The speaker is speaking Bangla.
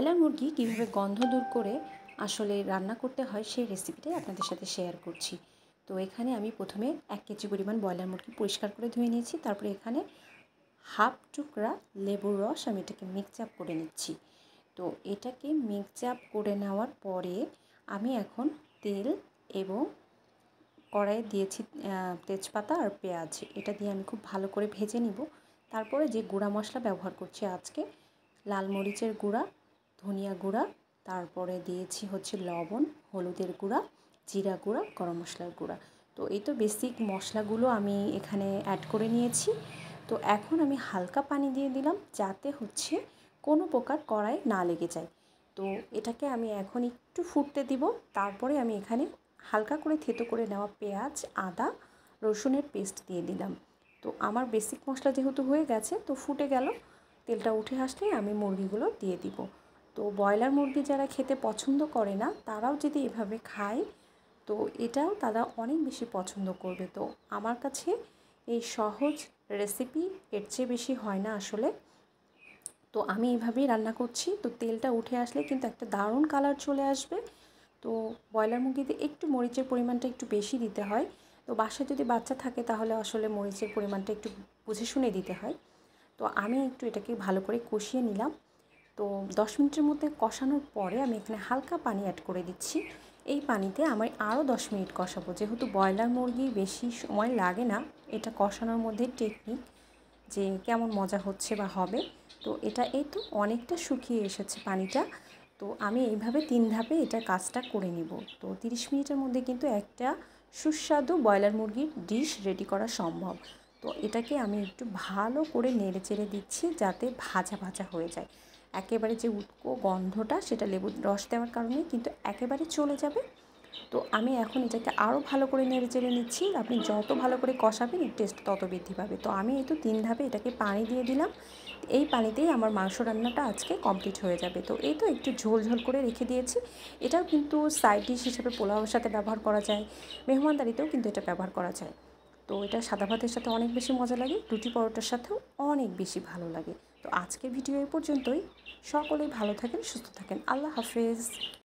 ব্রয়লার মুরগি কীভাবে গন্ধ দূর করে আসলে রান্না করতে হয় সেই রেসিপিটাই আপনাদের সাথে শেয়ার করছি। তো এখানে আমি প্রথমে 1 কেজি পরিমাণ ব্রয়লার মুরগি পরিষ্কার করে ধুয়ে নিয়েছি। তারপরে এখানে হাফ টুকরা লেবুর রস আমি এটাকে মিক্স আপ করে নিচ্ছি। তো এটাকে মিক্স আপ করে নেওয়ার পরে আমি এখন তেল এবং কড়াইয়ে দিয়েছি তেজপাতা আর পেঁয়াজ। এটা দিয়ে আমি খুব ভালো করে ভেজে নিব। তারপরে যে গুঁড়া মশলা ব্যবহার করছি আজকে, লাল মরিচের গুঁড়া, ধনিয়া গুঁড়া, তারপরে দিয়েছি হচ্ছে লবণ, হলুদের গুঁড়া, জিরা গুঁড়া, গরম মশলার গুঁড়া। তো এই তো বেসিক মশলাগুলো আমি এখানে অ্যাড করে নিয়েছি। তো এখন আমি হালকা পানি দিয়ে দিলাম যাতে হচ্ছে কোনো প্রকার কড়াই না লেগে যায়। তো এটাকে আমি এখন একটু ফুটতে দিব। তারপরে আমি এখানে হালকা করে থেতো করে নেওয়া পেঁয়াজ, আদা, রসুনের পেস্ট দিয়ে দিলাম। তো আমার বেসিক মশলা যেহেতু হয়ে গেছে, তো ফুটে গেল। তেলটা উঠে আসলে আমি মুরগিগুলো দিয়ে দিব। তো ব্রয়লার মুরগি যারা খেতে পছন্দ করে না তারাও যদি এভাবে খায়, তো এটাও তারা অনেক বেশি পছন্দ করবে। তো আমার কাছে এই সহজ রেসিপি এর চেয়ে বেশি হয় না আসলে। তো আমি এইভাবেই রান্না করছি। তো তেলটা উঠে আসলে কিন্তু একটা দারুণ কালার চলে আসবে। তো ব্রয়লার মুরগিতে একটু মরিচের পরিমাণটা একটু বেশি দিতে হয়। তো বাসায় যদি বাচ্চা থাকে তাহলে আসলে মরিচের পরিমাণটা একটু বুঝে শুনে দিতে হয়। তো আমি একটু এটাকে ভালো করে কষিয়ে নিলাম। তো 10 মিনিটের মধ্যে কষানোর পরে আমি এখানে হালকা পানি অ্যাড করে দিচ্ছি। এই পানিতে আমি আরও 10 মিনিট কষাবো। যেহেতু ব্রয়লার মুরগি বেশি সময় লাগে না, এটা কষানোর মধ্যে টেকনিক যে কেমন মজা হচ্ছে বা হবে। তো এটা এই তো অনেকটা শুকিয়ে এসেছে পানিটা। তো আমি এইভাবে 3 ধাপে এটা কাজটা করে নিব। তো 30 মিনিটের মধ্যে কিন্তু একটা সুস্বাদু ব্রয়লার মুরগির ডিশ রেডি করা সম্ভব। তো এটাকে আমি একটু ভালো করে নেড়ে চেড়ে দিচ্ছি যাতে ভাজা ভাজা হয়ে যায়। একেবারে যে উটকো গন্ধটা সেটা লেবুর রস দেওয়ার কারণে কিন্তু একেবারে চলে যাবে। তো আমি এখন এটাকে আরও ভালো করে নেড়ে চেড়ে নিচ্ছি। আপনি যত ভালো করে কষাবেন এর টেস্ট তত বৃদ্ধি পাবে। তো আমি এই তো 3 ধাপে এটাকে পানি দিয়ে দিলাম। এই পানিতেই আমার মাংস রান্নাটা আজকে কমপ্লিট হয়ে যাবে। তো এই তো একটু ঝোল ঝোল করে রেখে দিয়েছি। এটাও কিন্তু সাইড ডিশ হিসেবে পোলাওয়ের সাথে ব্যবহার করা যায়, মেহমানদারিতেও কিন্তু এটা ব্যবহার করা যায়। তো এটা সাদা ভাতের সাথে অনেক বেশি মজা লাগে, রুটি পরোটার সাথেও অনেক বেশি ভালো লাগে। তো আজকের ভিডিও এই পর্যন্তই। সকলেই ভালো থাকেন, সুস্থ থাকেন। আল্লাহ হাফেজ।